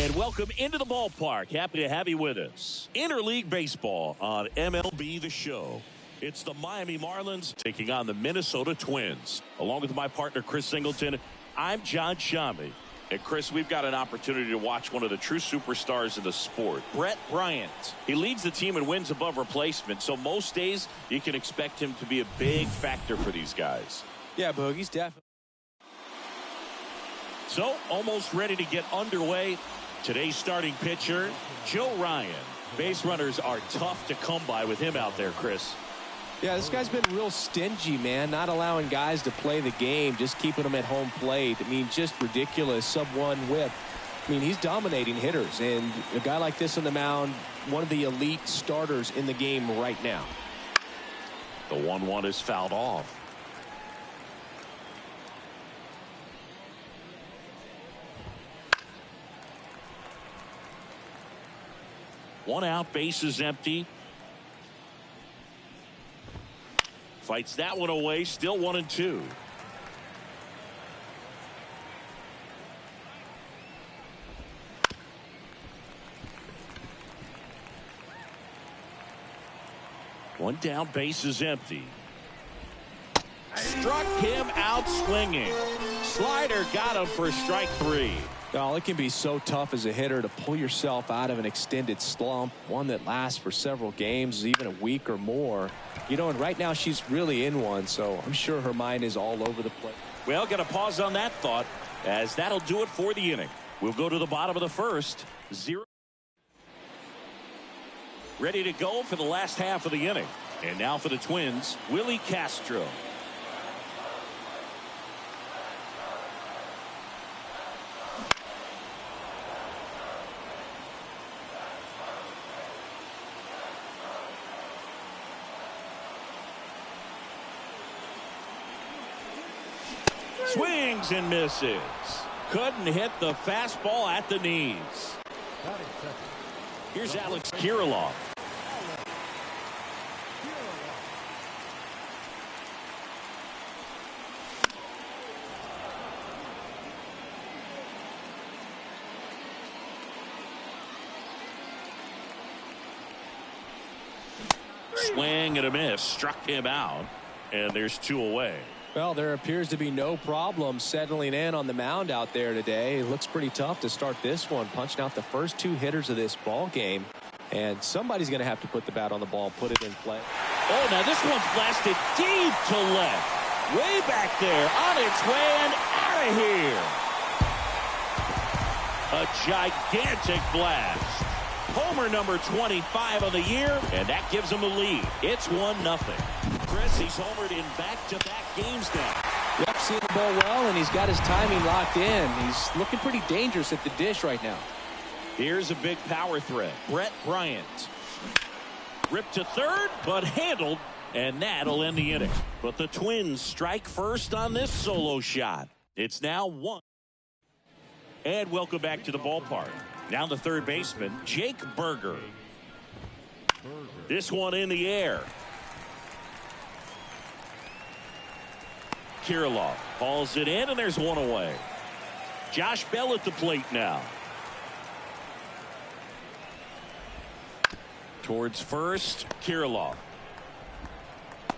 And welcome into the ballpark. Happy to have you with us. Interleague Baseball on MLB The Show. It's the Miami Marlins taking on the Minnesota Twins. Along with my partner, Chris Singleton, I'm John Shammy. And Chris, we've got an opportunity to watch one of the true superstars in the sport, Brett Bryant. He leads the team in wins above replacement, so most days you can expect him to be a big factor for these guys. Yeah, Boogie's definitely. So, almost ready to get underway. Today's starting pitcher, Joe Ryan. Base runners are tough to come by with him out there, Chris. Yeah, this guy's been real stingy, man. Not allowing guys to play the game, just keeping them at home plate. I mean, just ridiculous sub-1 whip. I mean, he's dominating hitters, and a guy like this on the mound, one of the elite starters in the game right now. The 1-1 is fouled off. One out, base is empty. Fights that one away, still 1-2. One down, base is empty. Struck him out swinging. Slider got him for strike 3. Oh, it can be so tough as a hitter to pull yourself out of an extended slump, one that lasts for several games, even a week or more. You know, and right now she's really in one, so I'm sure her mind is all over the place. Well, got to pause on that thought, as that'll do it for the inning. We'll go to the bottom of the first. 0. Ready to go for the last half of the inning. And now for the Twins, Willie Castro. Swings and misses. Couldn't hit the fastball at the knees. Here's Alex Kirilloff. Swing and a miss. Struck him out. And there's 2 away. Well, there appears to be no problem settling in on the mound out there today. It looks pretty tough to start this one, punching out the first 2 hitters of this ball game. And somebody's going to have to put the bat on the ball, put it in play. Oh, now this one's blasted deep to left. Way back there, on its way and out of here. A gigantic blast. Homer number 25 of the year, and that gives him the lead. It's 1-0. Chris, he's homered in back-to-back games now. Yep, seeing the ball well, and he's got his timing locked in. He's looking pretty dangerous at the dish right now. Here's a big power threat. Brett Bryant. Ripped to third, but handled, and that'll end the inning. But the Twins strike first on this solo shot. It's now 1. And welcome back to the ballpark. Now the third baseman, Jake Berger. This one in the air. Kirilloff hauls it in, and there's 1 away. Josh Bell at the plate now. Towards first, Kirilloff.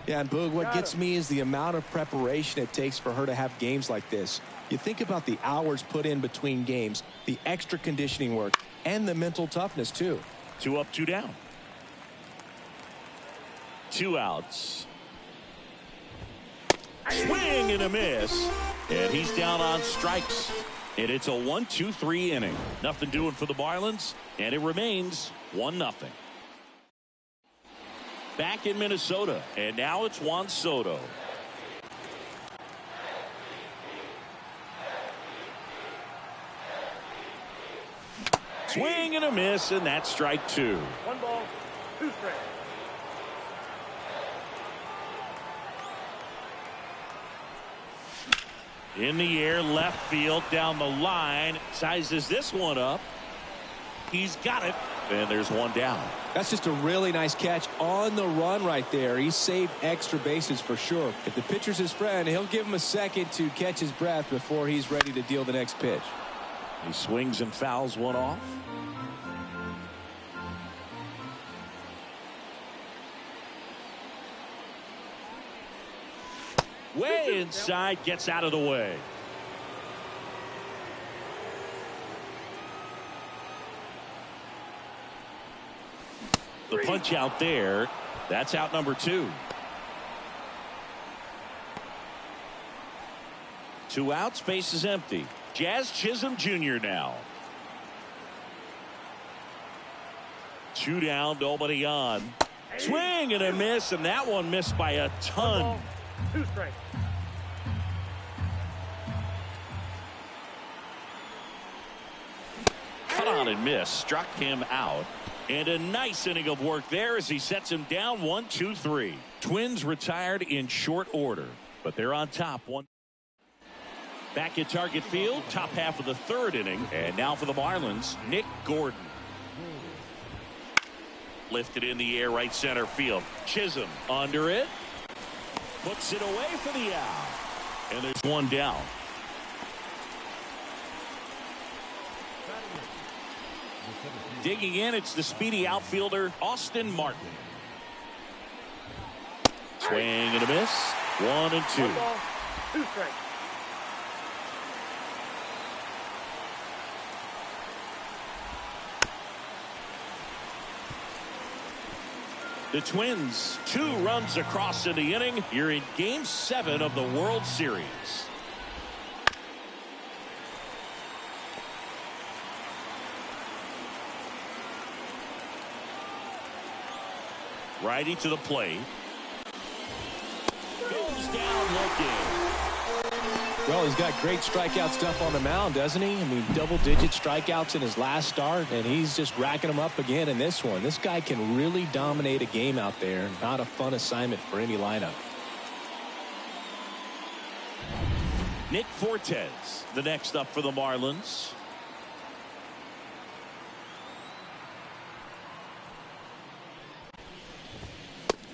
Yeah, and Boog, what gets me is the amount of preparation it takes for her to have games like this. You think about the hours put in between games, the extra conditioning work, and the mental toughness, too. 2 up, 2 down. 2 outs. Swing and a miss. And he's down on strikes. And it's a 1-2-3 inning. Nothing doing for the Marlins. And it remains 1-0. Back in Minnesota. And now it's Juan Soto. Swing and a miss, and that's strike 2. 1 ball, 2 strikes. In the air, left field, down the line. Sizes this one up. He's got it. And there's 1 down. That's just a really nice catch on the run right there. He saved extra bases for sure. If the pitcher's his friend, he'll give him a second to catch his breath before he's ready to deal the next pitch. He swings and fouls one off. Way inside, gets out of the way. The punch out there. That's out number 2. 2 outs, base is empty. Jazz Chisholm Jr. now. 2 down, nobody on. Swing and a miss, and that one missed by a ton. 1 ball, 2 strikes. Cut on and miss, struck him out. And a nice inning of work there as he sets him down 1-2-3. Twins retired in short order, but they're on top. Back at Target Field, top half of the 3rd inning. And now for the Marlins, Nick Gordon. Lifted in the air, right center field. Chisholm under it. Puts it away for the out. And there's 1 down. Digging in, it's the speedy outfielder, Austin Martin. Swing and a miss. 1 and 2. 1 ball, 2 strikes. The Twins 2 runs across in the inning. You're in Game 7 of the World Series. Righty to the plate. Goes down looking. Well, he's got great strikeout stuff on the mound, doesn't he? I mean, double-digit strikeouts in his last start, and he's just racking them up again in this one. This guy can really dominate a game out there. Not a fun assignment for any lineup. Nick Fortes, the next up for the Marlins.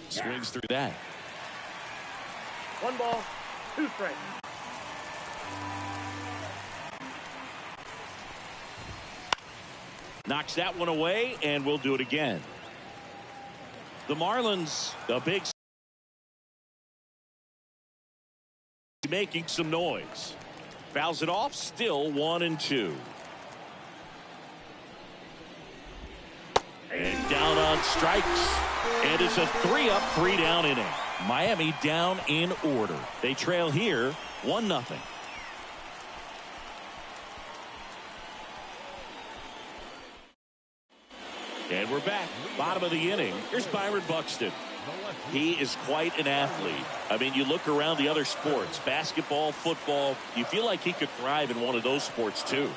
Swings through that. 1 ball, 2 strikes. Knocks that one away, and we'll do it again. The Marlins, the big, making some noise. Fouls it off, still 1 and 2. And down on strikes. And it's a 3-up, 3-down inning. Miami down in order. They trail here 1-0. And we're back. Bottom of the inning. Here's Byron Buxton. He is quite an athlete. I mean, you look around the other sports, basketball, football, you feel like he could thrive in one of those sports too.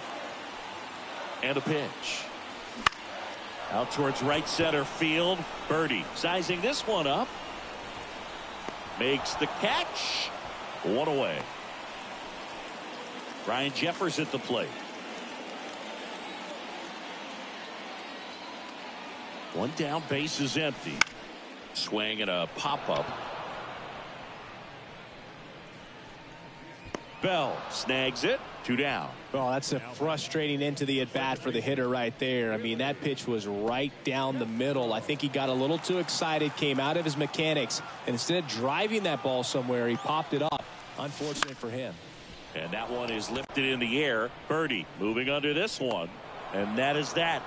And a pitch. Out towards right center field. Birdie sizing this one up. Makes the catch. 1 away. Ryan Jeffers at the plate. 1 down, base is empty. Swing and a pop-up. Bell snags it. 2 down. Oh, that's a frustrating end to the at-bat for the hitter right there. I mean, that pitch was right down the middle. I think he got a little too excited, came out of his mechanics, and instead of driving that ball somewhere, he popped it up. Unfortunate for him. And that one is lifted in the air. Birdie moving under this one. And that is that.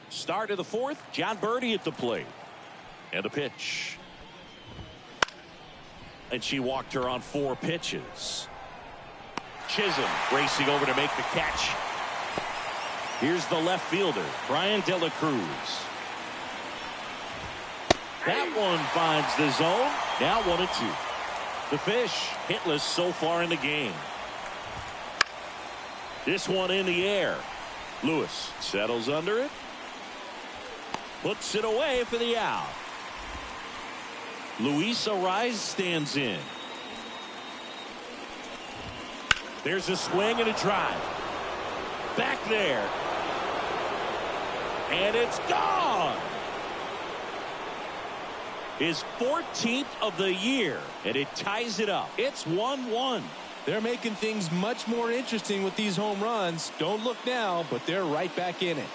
Start of the 4th. John Birdie at the plate. And the pitch. And she walked her on 4 pitches. Chisholm racing over to make the catch. Here's the left fielder, Brian De La Cruz. That one finds the zone. Now 1 and 2. The Fish hitless so far in the game. This one in the air. Lewis settles under it. Puts it away for the out. Luis Ariz stands in. There's a swing and a drive. Back there. And it's gone. His 14th of the year. And it ties it up. It's 1-1. They're making things much more interesting with these home runs. Don't look now, but they're right back in it.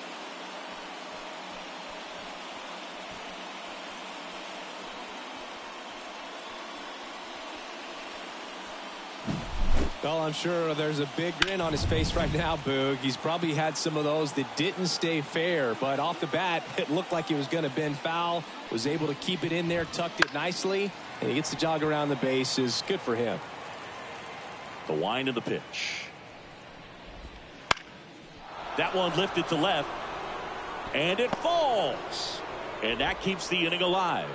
Well, I'm sure there's a big grin on his face right now, Boog. He's probably had some of those that didn't stay fair, but off the bat, it looked like he was going to bend foul, was able to keep it in there, tucked it nicely, and he gets the jog around the bases. Good for him. The wind of the pitch. That one lifted to left, and it falls, and that keeps the inning alive.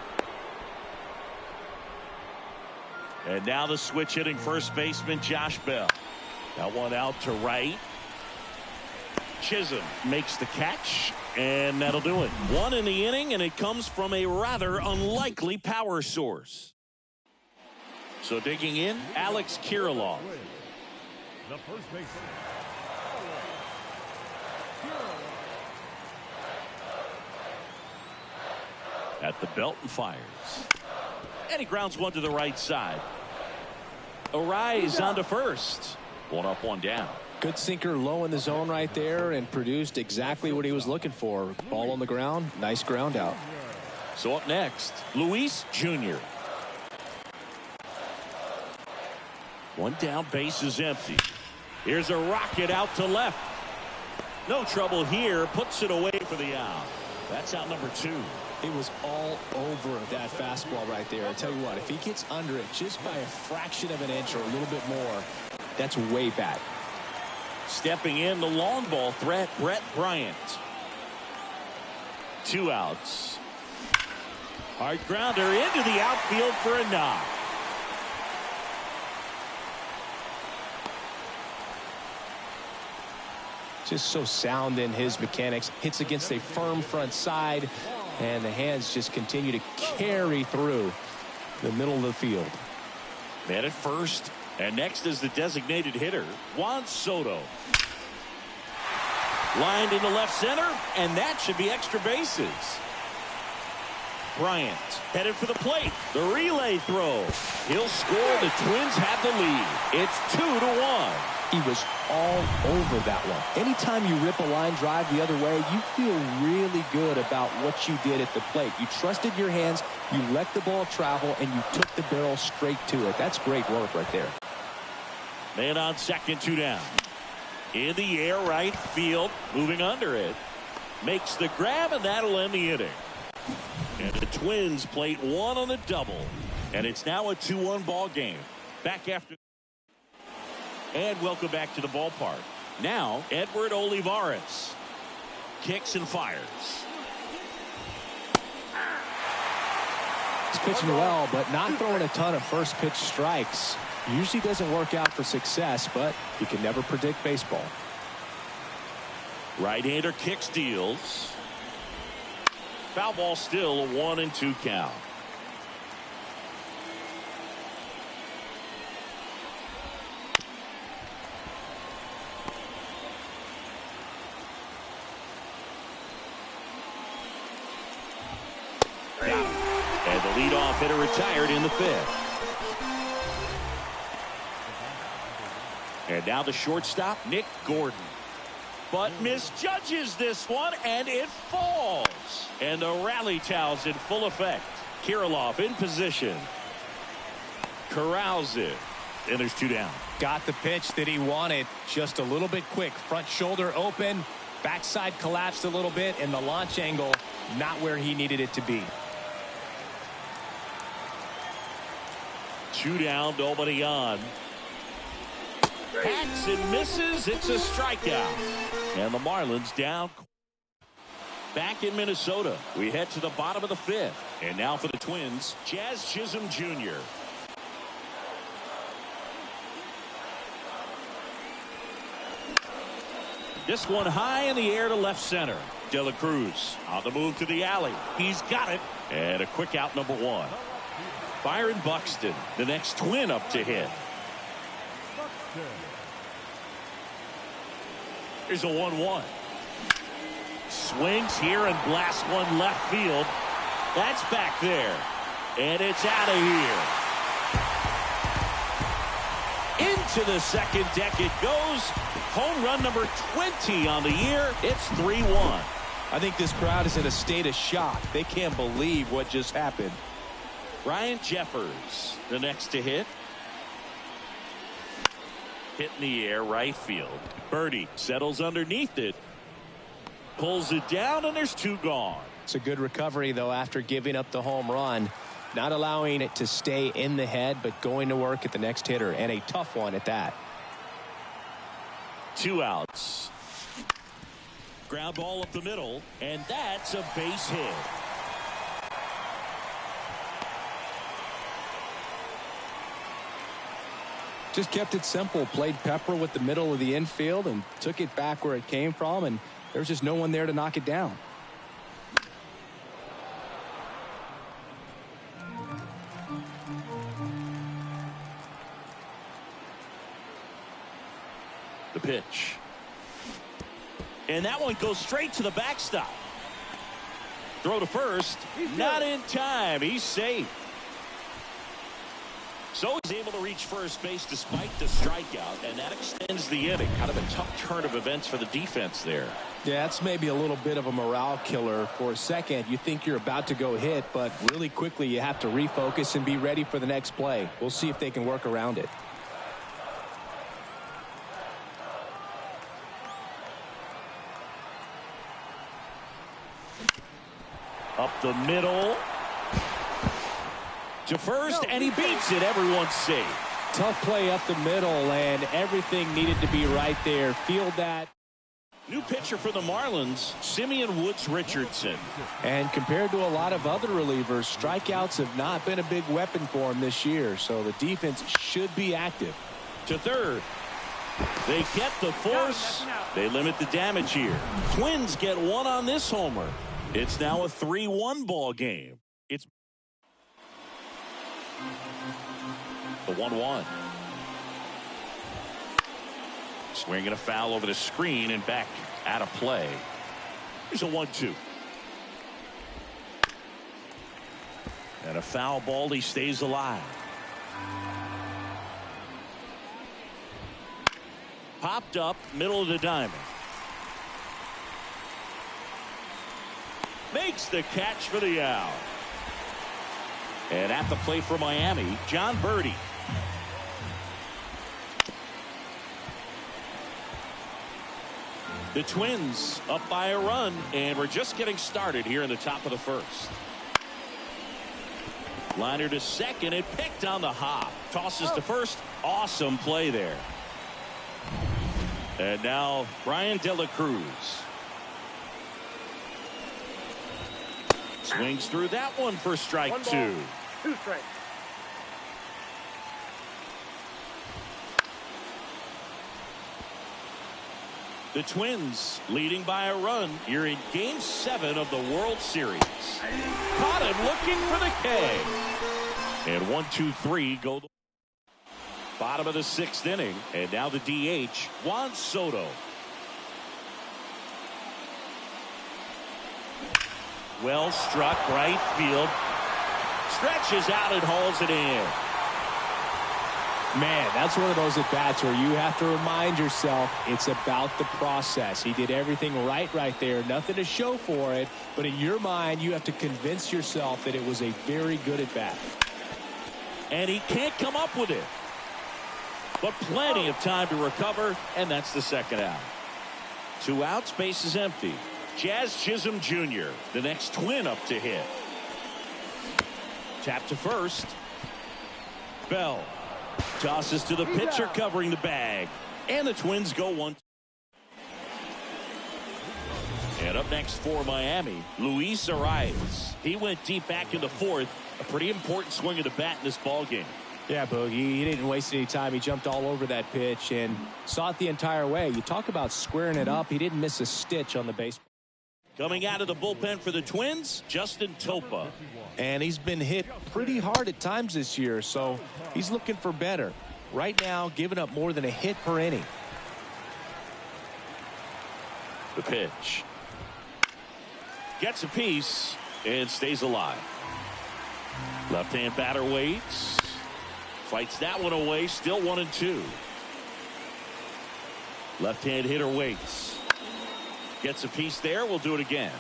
And now the switch hitting first baseman Josh Bell. That one out to right. Chisholm makes the catch, and that'll do it. One in the inning, and it comes from a rather unlikely power source. So digging in, Alex Kirilloff. The first baseman. At the belt and fires. And he grounds one to the right side. Arise on to first. One up, one down. Good sinker low in the zone right there and produced exactly what he was looking for. Ball on the ground. Nice ground out. So up next, Luis Jr. One down, base is empty. Here's a rocket out to left. No trouble here. Puts it away for the out. That's out number 2. It was all over that fastball right there. I tell you what, if he gets under it just by a fraction of an inch or a little bit more, that's way back. Stepping in, the long ball threat, Brett Bryant. 2 outs. Hard grounder into the outfield for a knock. Just so sound in his mechanics. Hits against a firm front side, and the hands just continue to carry through the middle of the field. Man at first, and next is the designated hitter, Juan Soto. Lined into left center, and that should be extra bases. Bryant headed for the plate. The relay throw. He'll score. The Twins have the lead. It's 2-1. He was all over that one. Anytime you rip a line drive the other way, you feel really good about what you did at the plate. You trusted your hands, you let the ball travel, and you took the barrel straight to it. That's great work right there. Man on second, 2 down. In the air, right field, moving under it. Makes the grab, and that'll end the inning. And the Twins plate 1 on the double. And it's now a 2-1 ball game. Back after. And welcome back to the ballpark. Now, Edward Olivares kicks and fires. He's pitching well, but not throwing a ton of first pitch strikes. Usually doesn't work out for success, but you can never predict baseball. Right-hander kicks, deals. Foul ball, still a 1-2 count. And the leadoff hitter retired in the 5th. And now the shortstop, Nick Gordon. But misjudges this one, and it falls. And the rally towel's in full effect. Kirilloff in position. Corrals it. And there's 2 down. Got the pitch that he wanted. Just a little bit quick. Front shoulder open. Backside collapsed a little bit, and the launch angle not where he needed it to be. 2 down, nobody on. Hacks and misses. It's a strikeout. And the Marlins down. Back in Minnesota, we head to the bottom of the 5th. And now for the Twins, Jazz Chisholm Jr. This one high in the air to left center. De La Cruz on the move to the alley. He's got it. And a quick out, number 1. Byron Buxton, the next Twin up to hit. Here's a 1-1. Swings here and blasts one left field. That's back there. And it's out of here. Into the second deck it goes. Home run number 20 on the year. It's 3-1. I think this crowd is in a state of shock. They can't believe what just happened. Ryan Jeffers, the next to hit. Hit in the air, right field. Birdie settles underneath it. Pulls it down, and there's 2 gone. It's a good recovery, though, after giving up the home run. Not allowing it to stay in the head, but going to work at the next hitter, and a tough one at that. 2 outs. Ground ball up the middle, and that's a base hit. Just kept it simple. Played pepper with the middle of the infield and took it back where it came from, and there's just no one there to knock it down. The pitch. And that one goes straight to the backstop. Throw to first. Not in time. He's safe. So he's able to reach first base despite the strikeout, and that extends the inning. Kind of a tough turn of events for the defense there. Yeah, that's maybe a little bit of a morale killer. For a second, you think you're about to go hit, but really quickly you have to refocus and be ready for the next play. We'll see if they can work around it. Up the middle. To first, and he beats it. Everyone's safe. Tough play up the middle, and everything needed to be right there. Field that. New pitcher for the Marlins, Simeon Woods Richardson. And compared to a lot of other relievers, strikeouts have not been a big weapon for him this year, so the defense should be active. To third. They get the force. They limit the damage here. Twins get 1 on this homer. It's now a 3-1 ball game. It's the 1-1. Swinging a foul over the screen and back out of play. Here's a 1-2. And a foul ball. He stays alive. Popped up, middle of the diamond. Makes the catch for the out. And at the plate for Miami, John Birdie. The Twins up by a run, and we're just getting started here in the top of the first. Liner to second and picked on the hop. Tosses to first. Awesome play there. And now Brian De La Cruz. Swings through that one for strike 2. 2 strikes. The Twins leading by a run here in Game 7 of the World Series. Caught him looking for the K. And 1-2-3 go the bottom of the 6th inning. And now the DH, Juan Soto. Well struck, right field. Stretches out and hauls it in. Man, that's one of those at-bats where you have to remind yourself it's about the process. He did everything right there. Nothing to show for it. But in your mind, you have to convince yourself that it was a very good at-bat. And he can't come up with it. But plenty of time to recover, and that's the second out. 2 outs, base is empty. Jazz Chisholm Jr., the next Twin up to hit. Tap to first. Bell tosses to the pitcher covering the bag. And the Twins go 1. And up next for Miami, Luis Arias. He went deep back in the 4th. A pretty important swing of the bat in this ball game. Yeah, Boogie, he didn't waste any time. He jumped all over that pitch and saw it the entire way. You talk about squaring it up. He didn't miss a stitch on the base. Coming out of the bullpen for the Twins, Justin Topa. And he's been hit pretty hard at times this year, so he's looking for better. Right now, giving up more than a hit per inning. The pitch. Gets a piece and stays alive. Left-hand batter waits. Fights that one away. Still 1-2. Left-hand hitter waits. Gets a piece there. We'll do it again.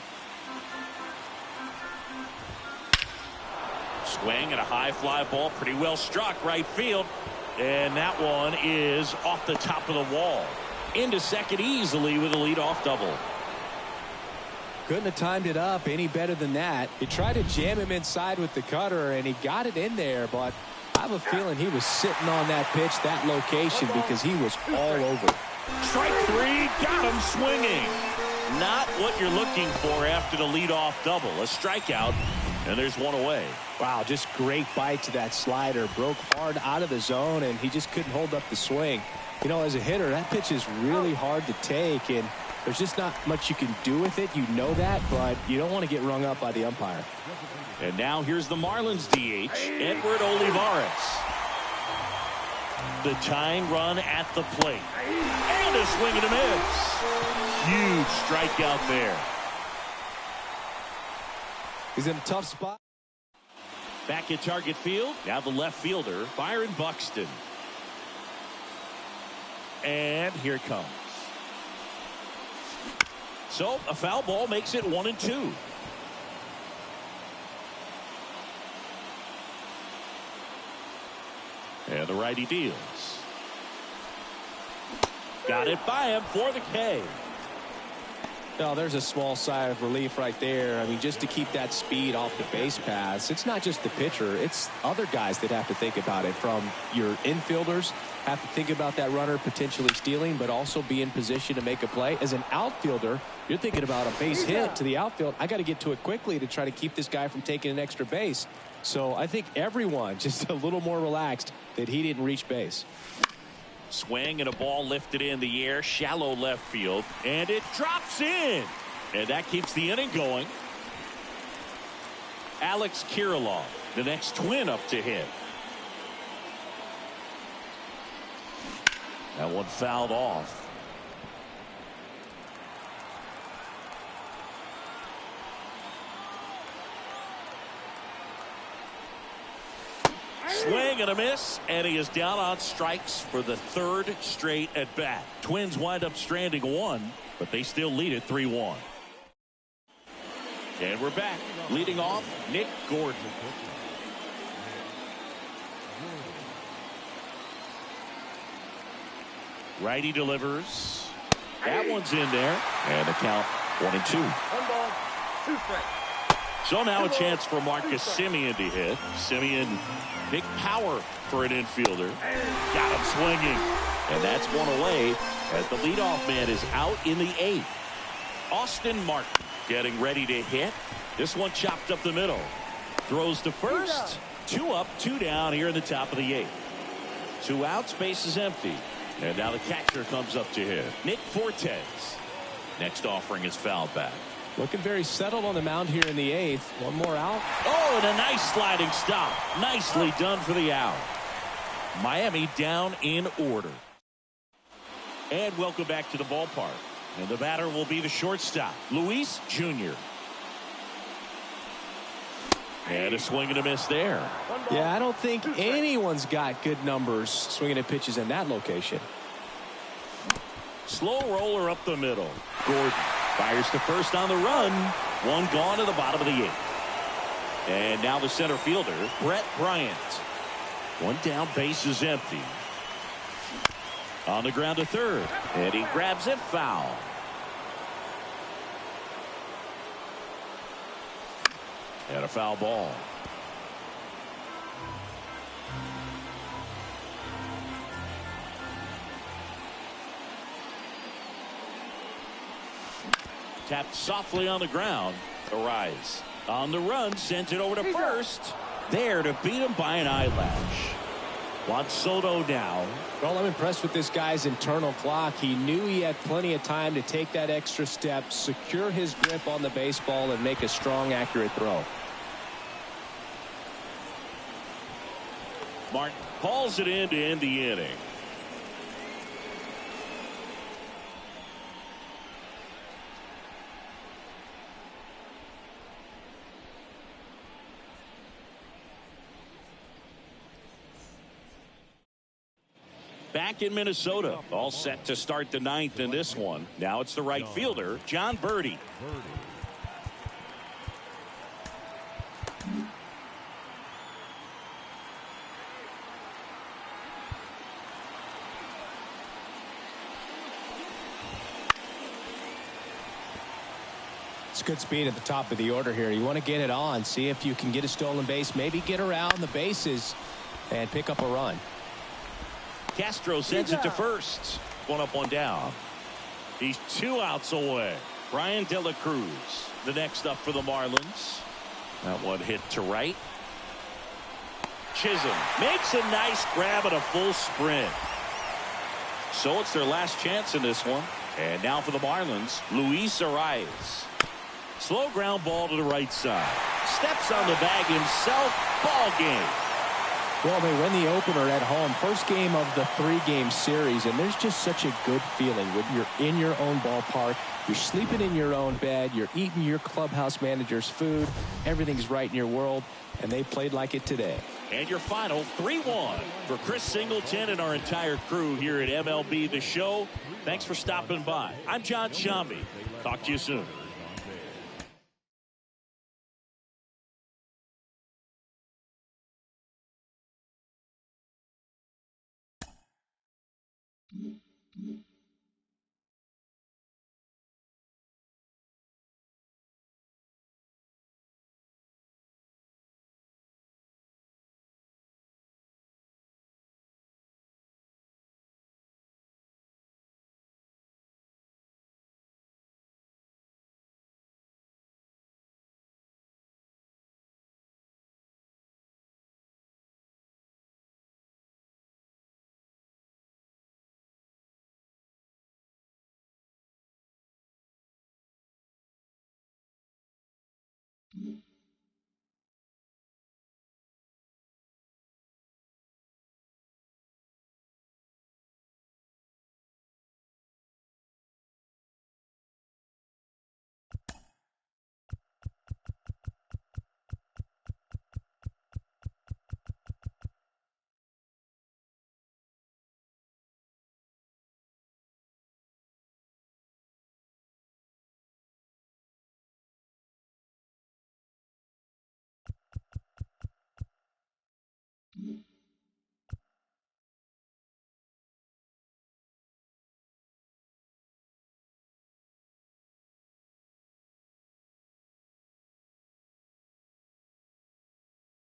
Swing and a high fly ball. Pretty well struck right field. And that one is off the top of the wall. Into second easily with a leadoff double. Couldn't have timed it up any better than that. He tried to jam him inside with the cutter, and he got it in there, but I have a feeling he was sitting on that pitch, that location, because he was all over. Strike three, got him swinging. Not what you're looking for after the leadoff double. A strikeout, and there's one away. Wow, just great bite to that slider. Broke hard out of the zone, and he just couldn't hold up the swing. You know, as a hitter, that pitch is really hard to take, and there's just not much you can do with it. You know that, but you don't want to get rung up by the umpire. And now here's the Marlins DH, Edward Olivares. The tying run at the plate. And a swing and a miss. Huge strikeout there. He's in a tough spot. Back at target field. Now the left fielder, Byron Buxton. And here it comes. So a foul ball makes it 1-2. And the righty deals. Got it by him for the K. Oh, there's a small sigh of relief right there. I mean, just to keep that speed off the base paths. It's not just the pitcher. It's other guys that have to think about it. From your infielders have to think about that runner potentially stealing, but also be in position to make a play. As an outfielder, you're thinking about a base hit to the outfield. I got to get to it quickly to try to keep this guy from taking an extra base. So I think everyone just a little more relaxed that he didn't reach base. Swing and a ball lifted in the air, shallow left field, and it drops in. And that keeps the inning going. Alex Kirilloff, the next Twin up to hit. That one fouled off. Swing and a miss, and he is down on strikes for the third straight at bat. Twins wind up stranding one, but they still lead it 3-1. And we're back. Leading off, Nick Gordon. Righty delivers. That one's in there, and the count 1-2. 1 ball, 2 strikes. So now a chance for Marcus Semien to hit. Semien, big power for an infielder. Got him swinging. And that's one away as the leadoff man is out in the 8th. Austin Martin getting ready to hit. This one chopped up the middle. Throws to first. 2 up, 2 down here in the top of the 8th. 2 outs, base is empty. And now the catcher comes up to hit. Nick Fortes. Next offering is fouled back. Looking very settled on the mound here in the 8th. One more out. Oh, and a nice sliding stop. Nicely done for the out. Miami down in order. And welcome back to the ballpark. And the batter will be the shortstop, Luis Jr. And a swing and a miss there. Yeah, I don't think anyone's got good numbers swinging at pitches in that location. Slow roller up the middle. Gordon fires to first on the run. One gone to the bottom of the 8th. And now the center fielder, Brett Bryant. One down, base is empty. On the ground to third. And he grabs it, foul. And a foul ball. Tapped softly on the ground. Arise. On the run, sent it over to first. There to beat him by an eyelash. Juan Soto now. Well, I'm impressed with this guy's internal clock. He knew he had plenty of time to take that extra step, secure his grip on the baseball, and make a strong, accurate throw. Martin hauls it in to end the inning. Back back in Minnesota. All set to start the ninth in this one. Now it's the right fielder, John Birdie. It's good speed at the top of the order here. You want to get it on, see if you can get a stolen base, maybe get around the bases and pick up a run. Castro sends it to first. One up, one down. He's 2 outs away. Brian De La Cruz, the next up for the Marlins. That one hit to right. Chisholm makes a nice grab at a full sprint. So it's their last chance in this one. And now for the Marlins, Luis Arias. Slow ground ball to the right side. Steps on the bag himself. Ball game. Well, they win the opener at home. First game of the 3-game series, and there's just such a good feeling when you're in your own ballpark. You're sleeping in your own bed. You're eating your clubhouse manager's food. Everything's right in your world, and they played like it today. And your final 3-1 for Chris Singleton and our entire crew here at MLB The Show. Thanks for stopping by. I'm John Shambi. Talk to you soon. Mm-hmm.